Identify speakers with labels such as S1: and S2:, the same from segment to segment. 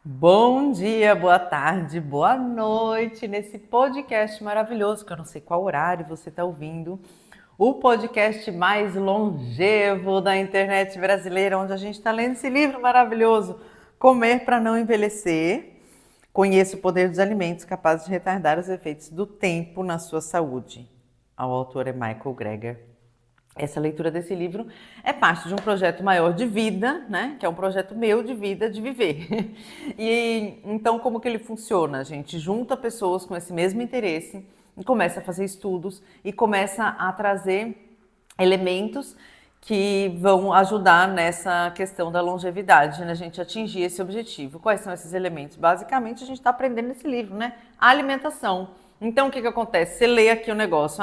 S1: Bom dia, boa tarde, boa noite nesse podcast maravilhoso, que eu não sei qual horário você está ouvindo, o podcast mais longevo da internet brasileira, onde a gente está lendo esse livro maravilhoso, Comer para Não Envelhecer. Conheça o poder dos alimentos capazes de retardar os efeitos do tempo na sua saúde. O autor é Michael Greger. Essa leitura desse livro é parte de um projeto maior de vida, né? Que é um projeto meu de vida, de viver. E então, como que ele funciona? A gente junta pessoas com esse mesmo interesse e começa a fazer estudos e começa a trazer elementos que vão ajudar nessa questão da longevidade, né? A gente atingir esse objetivo. Quais são esses elementos? Basicamente, a gente está aprendendo nesse livro, né? A alimentação. Então, o que acontece? Você lê aqui o negócio,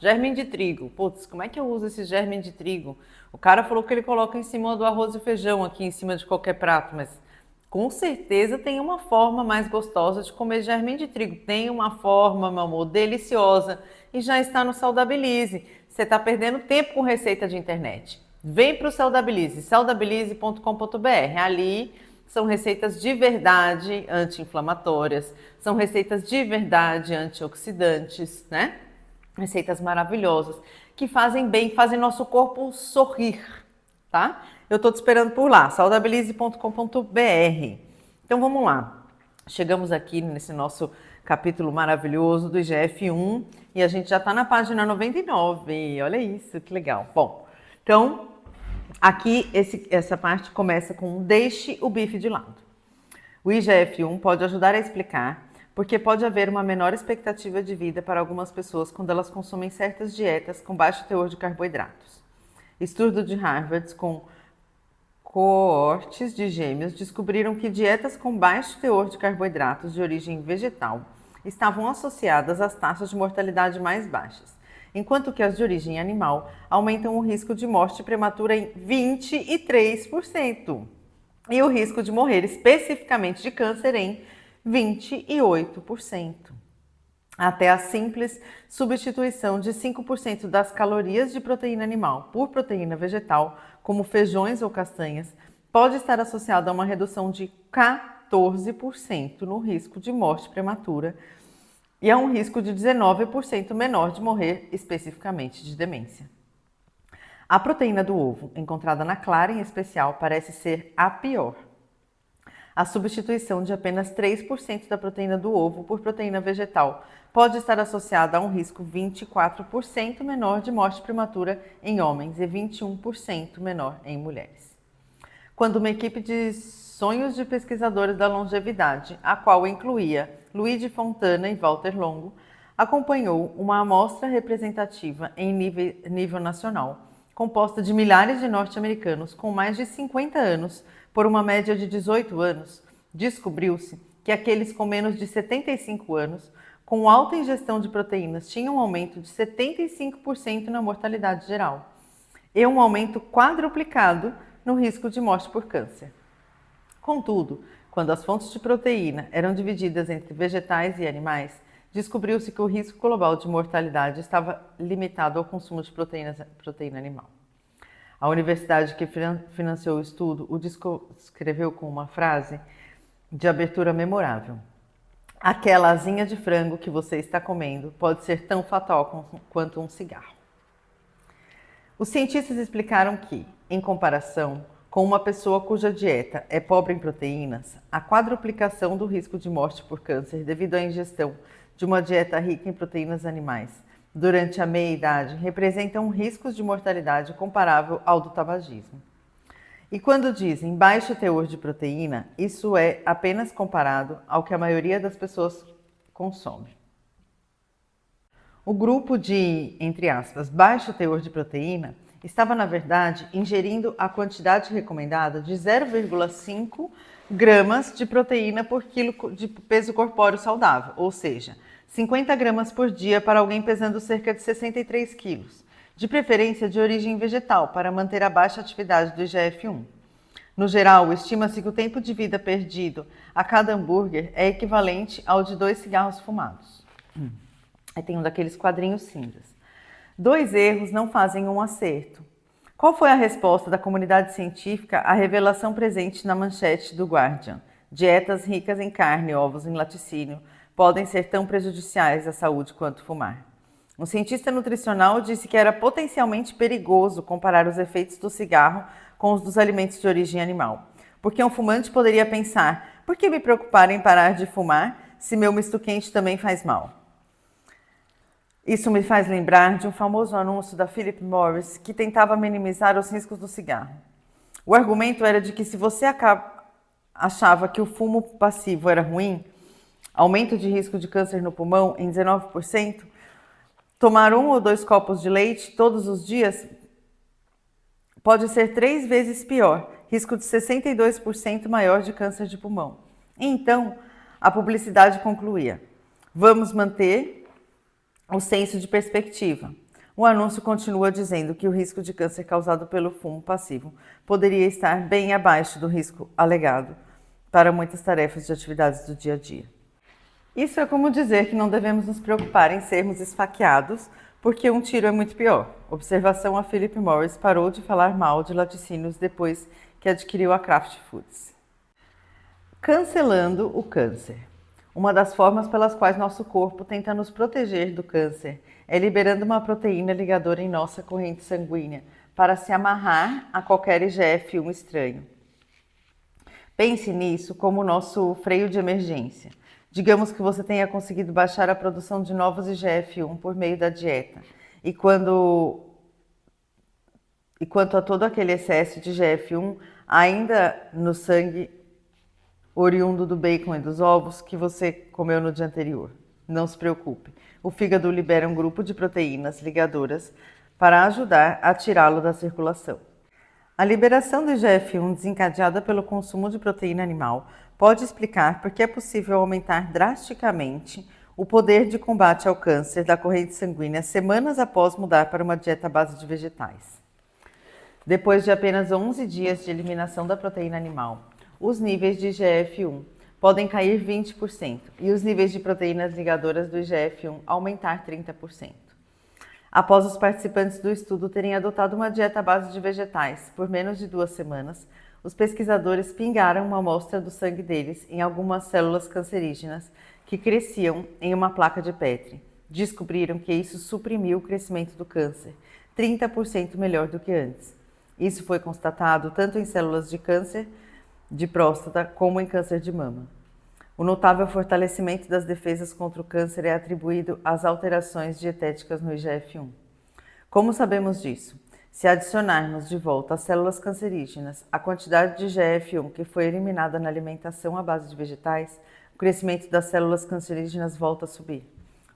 S1: germe de trigo. Putz, como é que eu uso esse germe de trigo? O cara falou que ele coloca em cima do arroz e feijão, aqui em cima de qualquer prato, mas com certeza tem uma forma mais gostosa de comer germe de trigo. Tem uma forma, meu amor, deliciosa e já está no Saudabilize. Você está perdendo tempo com receita de internet. Vem para o Saudabilize, saudabilize.com.br. Ali são receitas de verdade anti-inflamatórias, são receitas de verdade antioxidantes, né? Receitas maravilhosas que fazem bem, fazem nosso corpo sorrir, tá? Eu tô te esperando por lá, saudabilize.com.br. Então vamos lá. Chegamos aqui nesse nosso capítulo maravilhoso do IGF-1 e a gente já tá na página 99. Olha isso, que legal. Bom, então aqui essa parte começa com deixe o bife de lado. O IGF-1 pode ajudar a explicar porque pode haver uma menor expectativa de vida para algumas pessoas quando elas consomem certas dietas com baixo teor de carboidratos. Estudo de Harvard com coortes de gêmeos descobriram que dietas com baixo teor de carboidratos de origem vegetal estavam associadas às taxas de mortalidade mais baixas, enquanto que as de origem animal aumentam o risco de morte prematura em 23% e o risco de morrer especificamente de câncer em 28%. Até a simples substituição de 5% das calorias de proteína animal por proteína vegetal, como feijões ou castanhas, pode estar associada a uma redução de 14% no risco de morte prematura e a um risco de 19% menor de morrer especificamente de demência. A proteína do ovo, encontrada na clara em especial, parece ser a pior. A substituição de apenas 3% da proteína do ovo por proteína vegetal pode estar associada a um risco 24% menor de morte prematura em homens e 21% menor em mulheres. Quando uma equipe de sonhos de pesquisadores da longevidade, a qual incluía Luigi Fontana e Walter Longo, acompanhou uma amostra representativa em nível nacional, composta de milhares de norte-americanos com mais de 50 anos, por uma média de 18 anos, descobriu-se que aqueles com menos de 75 anos, com alta ingestão de proteínas, tinham um aumento de 75% na mortalidade geral e um aumento quadruplicado no risco de morte por câncer. Contudo, quando as fontes de proteína eram divididas entre vegetais e animais, descobriu-se que o risco global de mortalidade estava limitado ao consumo de proteína animal. A universidade que financiou o estudo o descreveu com uma frase de abertura memorável. Aquela asinha de frango que você está comendo pode ser tão fatal quanto um cigarro. Os cientistas explicaram que, em comparação com uma pessoa cuja dieta é pobre em proteínas, a quadruplicação do risco de morte por câncer devido à ingestão de uma dieta rica em proteínas animais durante a meia-idade representam riscos de mortalidade comparável ao do tabagismo. E quando dizem baixo teor de proteína, isso é apenas comparado ao que a maioria das pessoas consome. O grupo de, entre aspas, baixo teor de proteína estava, na verdade, ingerindo a quantidade recomendada de 0,5 gramas de proteína por quilo de peso corpóreo saudável, ou seja, 50 gramas por dia para alguém pesando cerca de 63 quilos, de preferência de origem vegetal, para manter a baixa atividade do IGF-1. No geral, estima-se que o tempo de vida perdido a cada hambúrguer é equivalente ao de 2 cigarros fumados. Aí tem um daqueles quadrinhos cinzas. 2 erros não fazem um acerto. Qual foi a resposta da comunidade científica à revelação presente na manchete do Guardian? Dietas ricas em carne, ovos e laticínio podem ser tão prejudiciais à saúde quanto fumar. Um cientista nutricional disse que era potencialmente perigoso comparar os efeitos do cigarro com os dos alimentos de origem animal, porque um fumante poderia pensar: por que me preocupar em parar de fumar se meu misto quente também faz mal? Isso me faz lembrar de um famoso anúncio da Philip Morris que tentava minimizar os riscos do cigarro. O argumento era de que se você achava que o fumo passivo era ruim, aumento de risco de câncer no pulmão em 19%, tomar 1 ou 2 copos de leite todos os dias pode ser 3 vezes pior, risco de 62% maior de câncer de pulmão. Então, a publicidade concluía: vamos manter o senso de perspectiva. O anúncio continua dizendo que o risco de câncer causado pelo fumo passivo poderia estar bem abaixo do risco alegado para muitas tarefas de atividades do dia a dia. Isso é como dizer que não devemos nos preocupar em sermos esfaqueados porque um tiro é muito pior. Observação: a Philip Morris parou de falar mal de laticínios depois que adquiriu a Kraft Foods. Cancelando o câncer. Uma das formas pelas quais nosso corpo tenta nos proteger do câncer é liberando uma proteína ligadora em nossa corrente sanguínea para se amarrar a qualquer IGF-1 estranho. Pense nisso como o nosso freio de emergência. Digamos que você tenha conseguido baixar a produção de novos IGF-1 por meio da dieta. E quanto a todo aquele excesso de IGF-1 ainda no sangue oriundo do bacon e dos ovos que você comeu no dia anterior. Não se preocupe. O fígado libera um grupo de proteínas ligadoras para ajudar a tirá-lo da circulação. A liberação do IGF-1 desencadeada pelo consumo de proteína animal pode explicar por que é possível aumentar drasticamente o poder de combate ao câncer da corrente sanguínea semanas após mudar para uma dieta à base de vegetais. Depois de apenas 11 dias de eliminação da proteína animal, os níveis de IGF-1 podem cair 20% e os níveis de proteínas ligadoras do IGF-1 aumentar 30%. Após os participantes do estudo terem adotado uma dieta à base de vegetais por menos de 2 semanas, os pesquisadores pingaram uma amostra do sangue deles em algumas células cancerígenas que cresciam em uma placa de Petri. Descobriram que isso suprimiu o crescimento do câncer, 30% melhor do que antes. Isso foi constatado tanto em células de câncer de próstata como em câncer de mama. O notável fortalecimento das defesas contra o câncer é atribuído às alterações dietéticas no IGF-1. Como sabemos disso? Se adicionarmos de volta às células cancerígenas a quantidade de IGF-1 que foi eliminada na alimentação à base de vegetais, o crescimento das células cancerígenas volta a subir.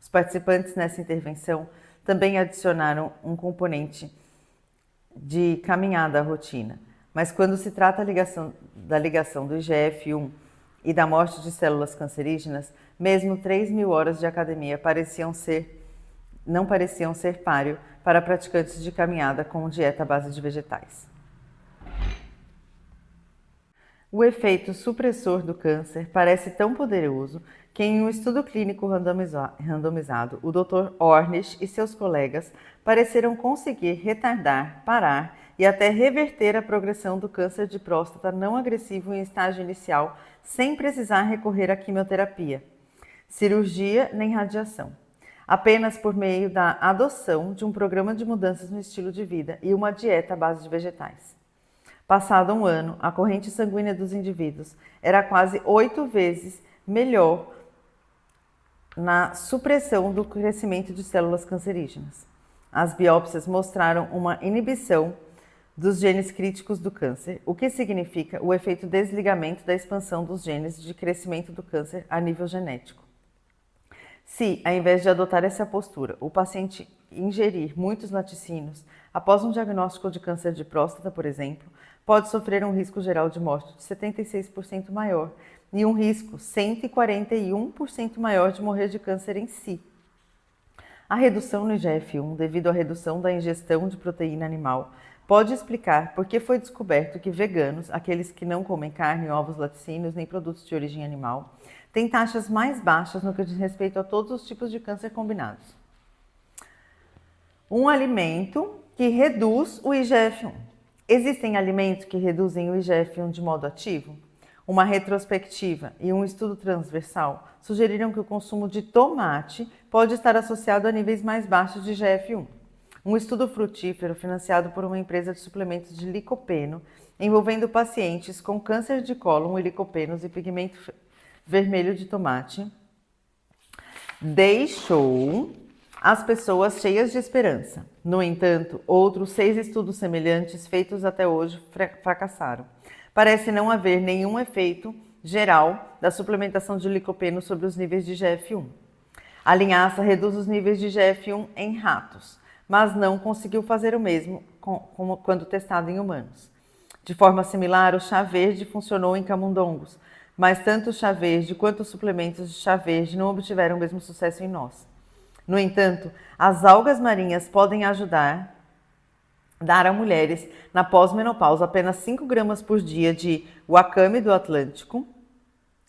S1: Os participantes nessa intervenção também adicionaram um componente de caminhada à rotina. Mas quando se trata da ligação do IGF-1 e da morte de células cancerígenas, mesmo 3.000 horas de academia não pareciam ser páreo para praticantes de caminhada com dieta à base de vegetais. O efeito supressor do câncer parece tão poderoso que em um estudo clínico randomizado, o Dr. Ornish e seus colegas pareceram conseguir retardar, parar e até reverter a progressão do câncer de próstata não agressivo em estágio inicial, sem precisar recorrer à quimioterapia, cirurgia nem radiação, apenas por meio da adoção de um programa de mudanças no estilo de vida e uma dieta à base de vegetais. Passado um ano, a corrente sanguínea dos indivíduos era quase 8 vezes melhor na supressão do crescimento de células cancerígenas. As biópsias mostraram uma inibição dos genes críticos do câncer, o que significa o efeito desligamento da expansão dos genes de crescimento do câncer a nível genético. Se, ao invés de adotar essa postura, o paciente ingerir muitos laticínios após um diagnóstico de câncer de próstata, por exemplo, pode sofrer um risco geral de morte de 76% maior e um risco 141% maior de morrer de câncer em si. A redução no IGF-1, devido à redução da ingestão de proteína animal, pode explicar por que foi descoberto que veganos, aqueles que não comem carne, ovos, laticínios nem produtos de origem animal, têm taxas mais baixas no que diz respeito a todos os tipos de câncer combinados. Um alimento que reduz o IGF-1. Existem alimentos que reduzem o IGF-1 de modo ativo? uma retrospectiva e um estudo transversal sugeriram que o consumo de tomate pode estar associado a níveis mais baixos de GF1. Um estudo frutífero financiado por uma empresa de suplementos de licopeno, envolvendo pacientes com câncer de cólon e licopenos e pigmento vermelho de tomate, deixou as pessoas cheias de esperança. No entanto, outros 6 estudos semelhantes feitos até hoje fracassaram. Parece não haver nenhum efeito geral da suplementação de licopeno sobre os níveis de GF1. A linhaça reduz os níveis de GF1 em ratos, mas não conseguiu fazer o mesmo quando testado em humanos. De forma similar, o chá verde funcionou em camundongos, mas tanto o chá verde quanto os suplementos de chá verde não obtiveram o mesmo sucesso em nós. No entanto, as algas marinhas podem dar a mulheres na pós-menopausa apenas 5 gramas por dia de wakame do Atlântico,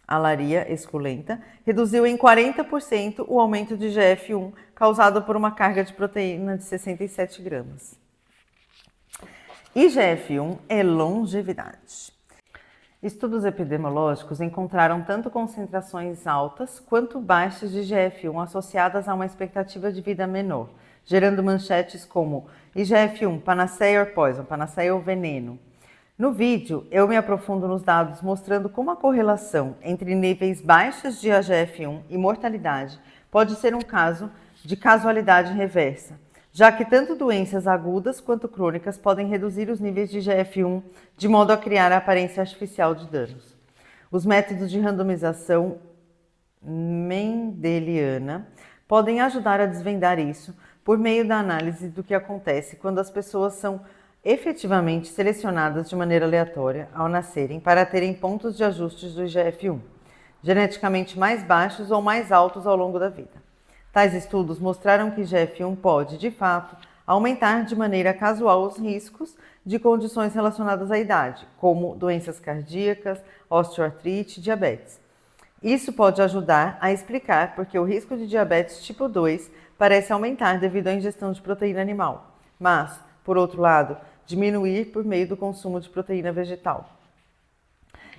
S1: Alaria esculenta, reduziu em 40% o aumento de GF1 causado por uma carga de proteína de 67 gramas. IGF-1 é longevidade. Estudos epidemiológicos encontraram tanto concentrações altas quanto baixas de IGF-1 associadas a uma expectativa de vida menor, gerando manchetes como IGF-1, panaceia or poison, panaceia ou veneno. No vídeo, eu me aprofundo nos dados mostrando como a correlação entre níveis baixos de IGF-1 e mortalidade pode ser um caso de casualidade reversa, já que tanto doenças agudas quanto crônicas podem reduzir os níveis de IGF-1 de modo a criar a aparência artificial de danos. Os métodos de randomização mendeliana podem ajudar a desvendar isso por meio da análise do que acontece quando as pessoas são efetivamente selecionadas de maneira aleatória ao nascerem para terem pontos de ajustes do IGF-1, geneticamente mais baixos ou mais altos ao longo da vida. Tais estudos mostraram que IGF-1 pode, de fato, aumentar de maneira casual os riscos de condições relacionadas à idade, como doenças cardíacas, osteoartrite e diabetes. Isso pode ajudar a explicar porque o risco de diabetes tipo 2 parece aumentar devido à ingestão de proteína animal, mas, por outro lado, diminuir por meio do consumo de proteína vegetal.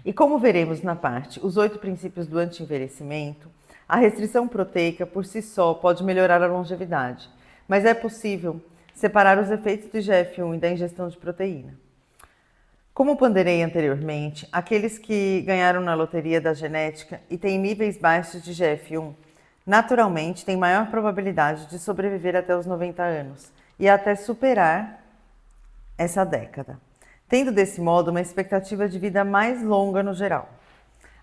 S1: E como veremos na parte Os 8 princípios do anti-envelhecimento, a restrição proteica por si só pode melhorar a longevidade, mas é possível separar os efeitos do IGF-1 e da ingestão de proteína. Como ponderei anteriormente, aqueles que ganharam na loteria da genética e têm níveis baixos de IGF-1, naturalmente têm maior probabilidade de sobreviver até os 90 anos e até superar essa década, tendo desse modo uma expectativa de vida mais longa no geral.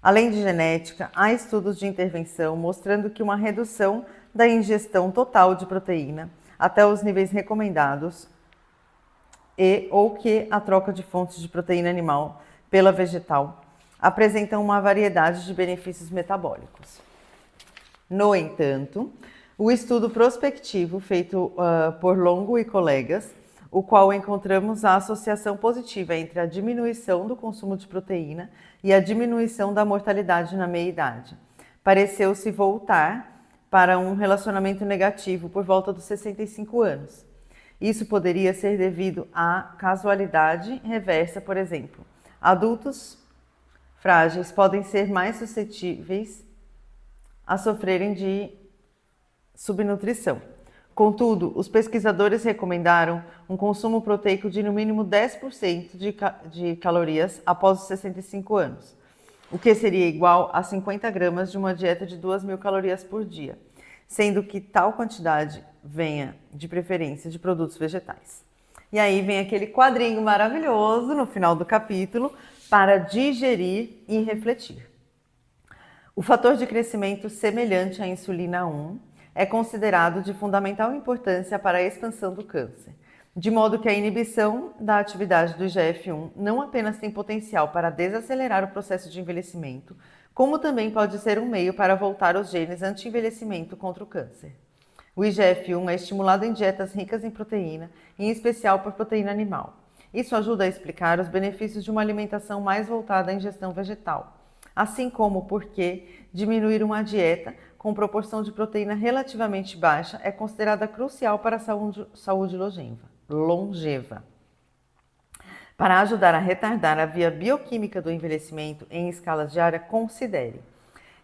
S1: Além de genética, há estudos de intervenção mostrando que uma redução da ingestão total de proteína até os níveis recomendados ou que a troca de fontes de proteína animal pela vegetal apresentam uma variedade de benefícios metabólicos. No entanto, o estudo prospectivo feito por Longo e colegas, o qual encontramos a associação positiva entre a diminuição do consumo de proteína e a diminuição da mortalidade na meia-idade, pareceu se voltar para um relacionamento negativo por volta dos 65 anos. Isso poderia ser devido à casualidade reversa, por exemplo. Adultos frágeis podem ser mais suscetíveis a sofrerem de subnutrição. Contudo, os pesquisadores recomendaram um consumo proteico de no mínimo 10% de calorias após os 65 anos, o que seria igual a 50 gramas de uma dieta de 2.000 calorias por dia, sendo que tal quantidade venha, de preferência, de produtos vegetais. E aí vem aquele quadrinho maravilhoso no final do capítulo para digerir e refletir. O fator de crescimento semelhante à insulina 1 é considerado de fundamental importância para a expansão do câncer, de modo que a inibição da atividade do IGF-1 não apenas tem potencial para desacelerar o processo de envelhecimento, como também pode ser um meio para voltar os genes anti-envelhecimento contra o câncer. O IGF-1 é estimulado em dietas ricas em proteína, em especial por proteína animal. Isso ajuda a explicar os benefícios de uma alimentação mais voltada à ingestão vegetal, assim como por que diminuir uma dieta com proporção de proteína relativamente baixa é considerada crucial para a saúde longeva. Para ajudar a retardar a via bioquímica do envelhecimento em escala diária, considere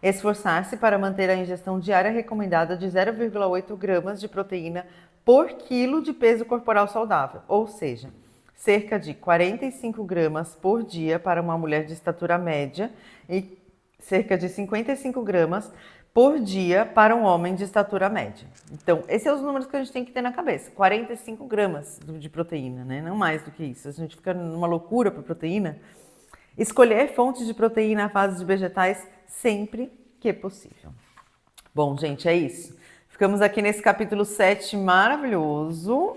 S1: esforçar-se para manter a ingestão diária recomendada de 0,8 gramas de proteína por quilo de peso corporal saudável, ou seja, cerca de 45 gramas por dia para uma mulher de estatura média e cerca de 55 gramas por dia para um homem de estatura média. Então, esses são os números que a gente tem que ter na cabeça. 45 gramas de proteína, né? Não mais do que isso. A gente fica numa loucura para proteína. Escolher fontes de proteína à base de vegetais sempre que possível. Bom, gente, é isso. Ficamos aqui nesse capítulo 7 maravilhoso.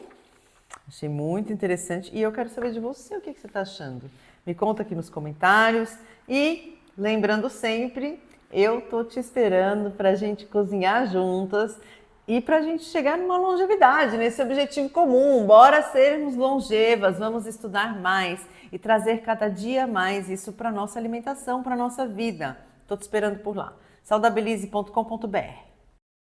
S1: Achei muito interessante e eu quero saber de você o que você está achando. Me conta aqui nos comentários e lembrando sempre, eu tô te esperando para a gente cozinhar juntas e para a gente chegar numa longevidade, nesse objetivo comum. Bora sermos longevas, vamos estudar mais e trazer cada dia mais isso para nossa alimentação, para nossa vida. Tô te esperando por lá. Saudabilize.com.br